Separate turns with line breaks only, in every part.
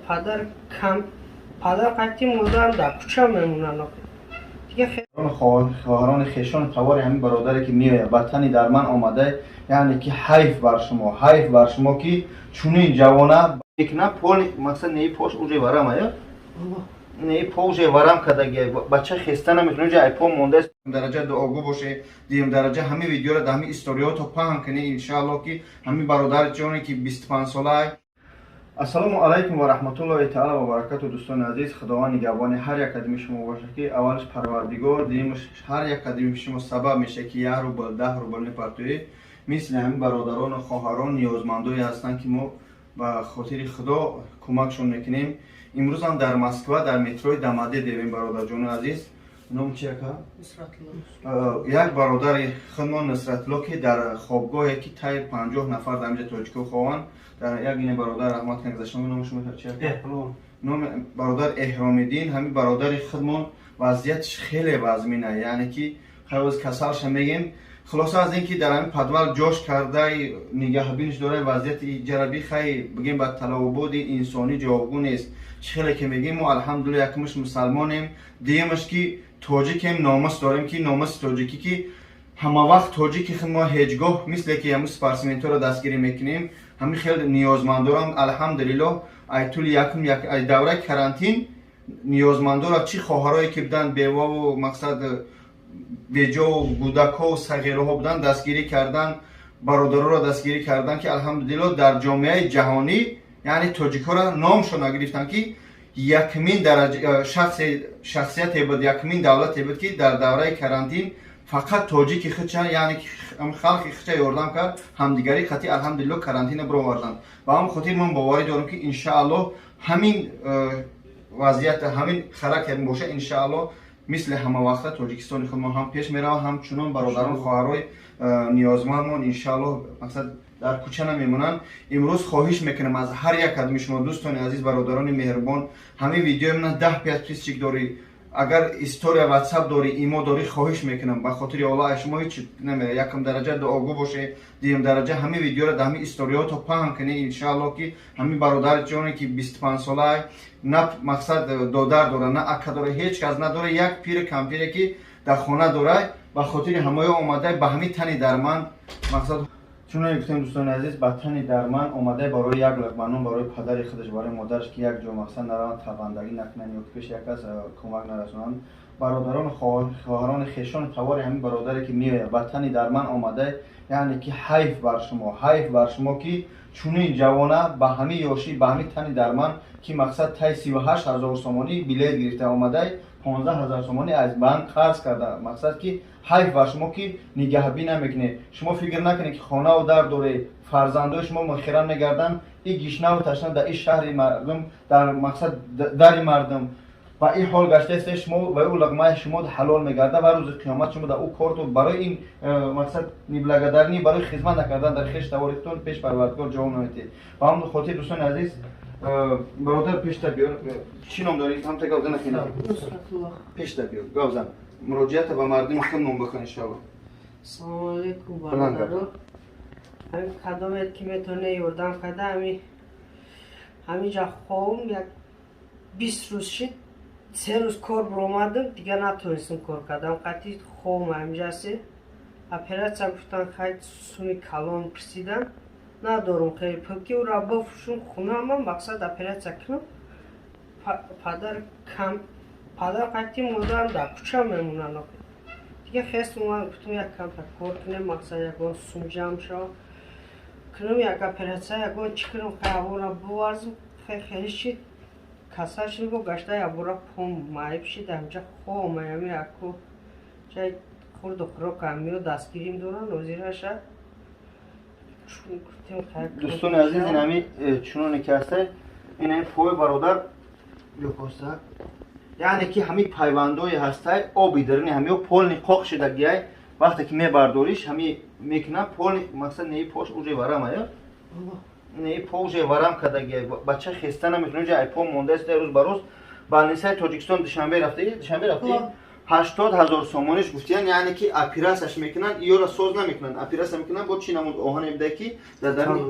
پدر کم پدر قطعی مردن در کوچه میمونن دیگه
خواهران خیشان توار همین برادری که میآید وطنی در من آمده، یعنی که حیف بر شما که چونین جوانه یک نه پول مثلا نی پوش اوجه ورم آیا نی پوجه ورم کداگی بچه خسته نمیتونه جای پول مونده است درجه دعاگو باشه دیم درجه همین ویدیو را همین استوریات رو پهن کنی ان شاء الله که همین برادر جانی که 25 ساله. السلام علیکم و رحمت الله تعالی و برکاته. دوستان عزیز، خداوند نگهبان هر یک قدم شما باشه که اولش پروردگار، دیمش هر یک قدم شما سبب میشه که 1 روبل 10 روبل نپرتوی. مثل همین برادران و خواهران نیازمندایی هستند که ما به خاطر خدا کمکشون میکنیم. امروز هم در مسکو در متروی دماده دیدیم برادر جان عزیز. نام چیه که؟ یک برادر خودمان نصرت الله که در خوابگاهی که تای 50 نفر در اینجا تاجیکو خوان در یک این برادر رحمت کنه گذشتم. نام شما چیه؟ نام برادر احرامیدین. همین برادر خودمان وضعیتش خیلی وضمینه، یعنی که خیلی کسلش میگیم. خلاصه از اینکه در همین پدول جاش کرده نگهبینش داره وضعیت جربی خیلی بگیم با تلاوبود انسانی جوابگون است. خیلی که میگیم ما الحمدلله یکمش مسلمانیم، دیمش که تاجیکیم، ناموس داریم که ناموس تاجیکی که همه وقت تاجیکی خود ما هیچگاه مثل که همون سپارسمنتو را دستگیری میکنیم. همین خیلی نیازمندارم الحمدلله ای طول یکم یک ای دوره کرانتین نیازمندارا چی خواهرایی که بدن بیوه و مقصد بیجا و گودکا و صغیره ها بودن دستگیری کردن، برادرها را دستگیری کردن که الحمدلله در جامعه جهانی یعنی تاجیکا را نامشون گرفتن که یکمین درجه شخصیت بود، یکمین دولت بود که در دوره کرانتین فقط تاجیکی خودشان یعنی خلق خودش یاردم کرد، همدیگری خطی الحمدلله کرانتین برو آوردن. و هم خاطر من باوری دارم که ان شاء الله همین وضعیت همین خرک باشه ان شاء الله مثل همه وقت تاجیکستان خود ما هم پیش میره، هم چنان برادران خواهرای نیازمندمان ان شاء الله مقصد در کوچه نمیمونن. امروز خواهش میکنم از هر یک قدم شما دوستان عزیز برادران مهربان، همین ویدیو من 10 پیس چیک داری، اگر استوری واتساپ داری ایمو داری، خواهش میکنم به خاطر الله شما هیچ نمیره یکم درجه دعاگو باشه، دیم درجه همین ویدیو را در همین استوریات رو پهن کنی ان شاء الله که همین برادر جانی که 25 ساله نه مقصد دادر داره نه اکا داره هیچ کس نداره، یک پیر کمپیره که در خانه داره به خاطر همه اومده به همین تنی درمان مقصد چون گفتم دوستان عزیز به تنی درمان اومده برای یک لقمه برای پدر خودش برای مادرش که یک جا مقصد نران تواندگی نکنن یا پیش یک کس کمک نرسونن. برادران خواهران خیشان توار همین برادری که میآید به تنی درمان اومده، یعنی که حیف بر شما که چونین جوانه به همین یاشی به همین تنی درمان که مقصد تای 38,000 سومانی بلیت گرفته اومده 15,000 سومانی از بانک خرج کرده. مقصد که حیف بر شما که نگهبانی نمیکنه. شما فکر نکنید که خانه و در دوره فرزندای شما مخیران نگردن این گشنه و تشنه در این شهر مردم در مقصد در مردم و این حال گشته است شما و او لقمه شما حلال میگرده و روز قیامت شما در او کارتو برای این مقصد نیبلگدرنی برای خدمت نکردن در خیش تواریختون پیش پروردگار جواب نمیدید. و هم خاطر دوستان عزیز برادر پیش تا بیار. چی نام داری؟ هم تا گاوزن نخینه پیش تا بیار گاوزن مراجعت به مردم خود نام بکن ان شاء الله.
السلام علیکم برادران. همین خدمت که میتونه یاردم کرده همینجا خوام یک 20 روز شد 3 روز کار برآمدم دیگه نتونستم کار کردم. قطعی خوام همینجا است. اپراسیا گفتن خیلی سومی کلان پرسیدن ندارم خیلی پاکی و را بفروشم خونه من مقصد اپراسیا کنم. پدر قطعی مردن در کوچه میمونن دیگه خواستم من گفتم یک کم کار کنم مقصد یکان سوم جمع شد کنم یک اپراسیا یکان چی کنم خیلی را بورزم خیلی شد کسر شد و گشته یک برا پوم معیب شد همجا خواه میامی اکو جای خورد و خوراک همیو دستگیریم دارن وزیره شد.
دوستان عزیز این همی چونو نکسته این همی پوی برادر بیاکاسته یعنی که همی پیوندوی هسته آبی درنی همیو پول نقاق شده گیای وقتی که میبرداریش همی میکنه پول مقصد نهی پاش اوجه ورم آیا نهی پا اوجه ورم کده گیای بچه خسته نمیتونه جای پا مونده است روز بروز با نیسای تاجیکستان دوشنبه رفته 80,000 сомониш гуфтиян, яъне ки операсияш мекунанд, иёра соз намекунанд. Операсия мекунанд, бо чӣ намуд оҳане буда ки дар дарни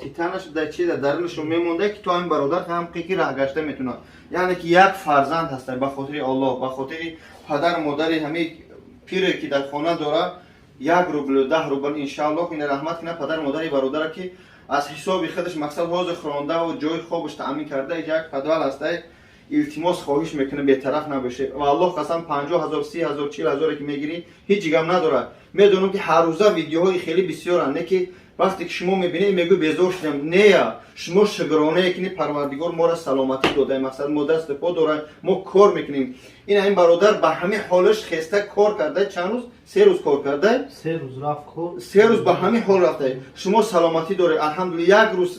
титанаш буда чи дар дарнашон мемонда ки то ҳамин бародар ҳам қиқи раҳ гашта метавонад. Яъне ки як фарзанд ҳастад ба хотири Аллоҳ, ба хотири падару модари ҳамаи пире ки дар хона дорад, 1 рубл 10 рубл иншааллоҳ ин раҳмат кунад падару модари бародара ки аз ҳисоби худаш мақсад ҳозир хондаву ҷои хобаш таъмин карда як подвал ҳастай. илтимос хоҳиш мекунам бетараф набошед ва аллоҳ қасам 50,000 30,000 40,000 ки мегирӣ ҳеҷ гап надорад. Медонам ки ҳар рӯза видеоҳои хеле бисёранд, не ки вақте ки шумо мебинед мегӯ безор шудам. Нея шумо шукронае ки парвардигор моро саломатӣ дода, мақсад мо дасту по дорад, мо кор мекунем. Ин бародар ба ҳамин ҳолаш хеста кор карда, чанд рӯз 3 рӯз кор карда,
3 рӯз рафт кор,
3 рӯз ба ҳамин ҳол рафта. Шумо саломатӣ доред, алҳамдулилла. Як рӯз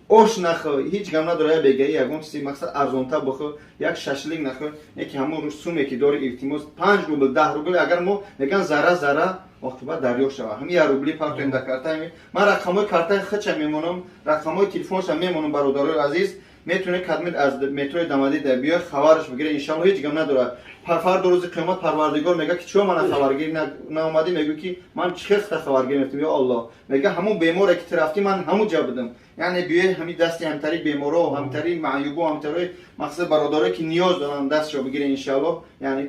ош нахӯ, ҳеҷ гам надорад, бегаи ягон чизи мақсад арзонтар бохӯ, як шашлик нахӯ, яки ҳамон рӯз суме ки дори илтимос 5 рубл 10 рубл агар мо меган зара оқибат дарёфт шавад. Ҳамин 1 рубли партоем дар картаи ман рақамҳои картаи хича мемонам, рақамҳои телефонша мемонам. Бародарои азиз, метавонед кадмед аз метрои Дамади да биё хабараш бигиред, иншааллоҳ ҳеҷ гам надорад. Фарду рӯзи қиёмат парвардигор мега ки чиро мана хабаргирӣ наомадӣ, мегӯ ки ман чӣ хелта хабаргирӣ мефтам, ё Аллоҳ. Мега ҳамон беморе ки ту рафтӣ ман ҳамун ҷа будам. Яъне биёед ҳамин дасти ҳамтари беморо, ҳамтари маъюбо, ҳамтари мақсад бародарое ки ниёз доранд дастшо бигиред иншааллоҳ. Яъне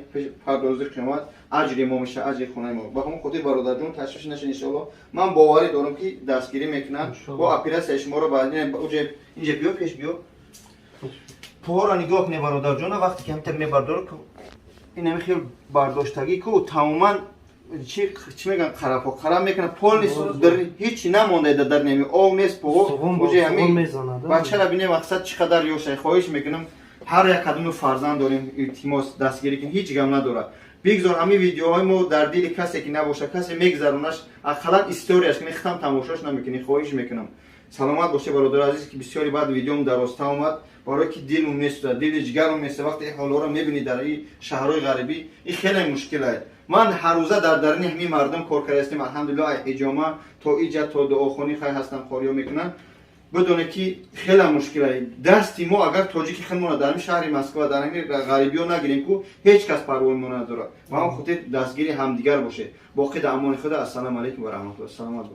фарду рӯзи қиёмат аҷри мо меша, аҷри хонаи мо. Ба ҳамон хотир бародарҷон ташвиш нашед иншааллоҳ. Ман боварӣ дорам ки дастгирӣ мекунанд бо операсияи шуморо ба инҷа биё, пеш биё. Поҳоро нигоҳ кунед бародарҷона, вақте ки ҳамтар мебардорад ин хел бардоштагӣ ку тамоман чӣ мегӯянд қараб мекунад, полнисту ҳеҷ намонда дар неми об нест, поҳо уҷе ҳамин бачара бинед мақсад чӣ қадар ёшад. хоҳиш мекунам ҳар як қадами фарзанд дорем, илтимос дастгирӣ кунед, ҳеҷ гам надорад. бигзор ҳамин видеоҳои мо дар дили касе ки набошад, касе мегзаронаш, ақаллан историяш кунед, хитам тамошош намекунед. хоҳиш мекунам саломат бошед бародари азиз ки бисёри баъд видеом дарозтар омад, барое ки дилум месӯзад, дили ҷигарум месӯзад. вақте ин ҳолҳоро мебинед дар ин шаҳрҳои ғарибӣ, ин хеле мушкил аст. ман ҳар рӯза дар дарини ҳамин мардум кор кардастем, алҳамдулилла. ҳиҷома то иҷа то дуохонӣ хай ҳастам, хориё мекунам. بدونه که خیلی مشکله. دستی ما اگر تاجیکی خودمون در این شهر مسکو در این غریبی‌ها نگیریم که هیچ کس پروایمون نداره. ما هم خودت دستگیری همدیگر باشه. باقی در امان خدا. السلام علیکم و رحمت الله. سلامت.